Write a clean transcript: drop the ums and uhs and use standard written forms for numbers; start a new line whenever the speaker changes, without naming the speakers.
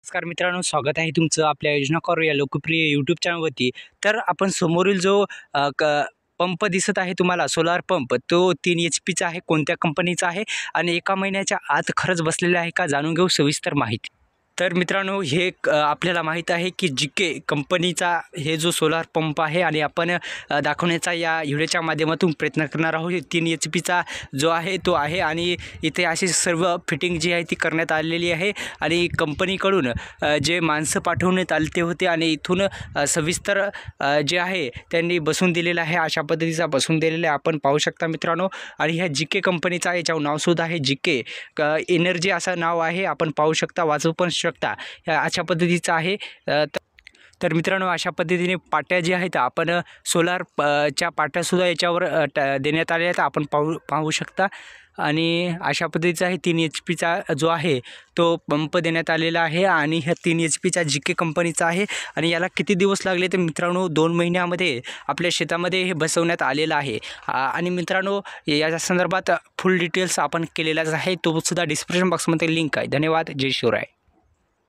नमस्कार मित्रांनो, स्वागत आहे तुमचं आपल्या योजना करू या लोकप्रिय यूट्यूब चॅनलवरती। तर आपण समोरील जो पंप दिसत आहे तुम्हाला, सोलार पंप, तो 3 HP चा आहे। कोणत्या कंपनीचा आहे आणि एका महिन्याच्या आत खरंच बसलेला आहे का, जाणून घेऊ सविस्तर माहिती। तर मित्रांनो, हे आपल्याला माहीत आहे की जीके कंपनीचा हे जो सोलार पंप आहे आणि आपण दाखवण्याचा या व्हिडिओच्या माध्यमातून प्रयत्न करणार आहोत। 3 HP चा जो आहे तो आहे आणि इथे अशी सर्व फिटिंग जी आहे ती करण्यात आलेली आहे आणि कंपनीकडून जे माणसं पाठवण्यात आले होते आणि इथून सविस्तर जे आहे त्यांनी बसवून दिलेलं आहे। अशा पद्धतीचा बसवून दिलेला आहे, आपण पाहू शकता मित्रांनो। आणि ह्या जीके कंपनीचा याच्यावर नाव सुद्धा आहे, जीके एनर्जी असं नाव आहे। आपण पाहू शकता, वाचू पण शकता, अशा पद्धतीचा आहे। तर मित्रांनो, अशा पद्धतीने पाट्या जी आहेत, आपण सोलार च्या पाट्यासुद्धा याच्यावर देण्यात आल्या आहेत, आपण पाहू शकता। आणि अशा पद्धतीचा आहे 3 HP चा जो आहे तो पंप देण्यात आलेला आहे आणि ह्या 3 HP चा जीके कंपनीचा आहे। आणि याला किती दिवस लागले तर मित्रांनो, 2 महिन्यामध्ये आपल्या शेतामध्ये हे बसवण्यात आलेलं आहे। आणि मित्रांनो, या संदर्भात फुल डिटेल्स आपण केलेलाच आहे, तो सुद्धा डिस्क्रिप्शन बॉक्समध्ये लिंक आहे। धन्यवाद, जय शिवराय।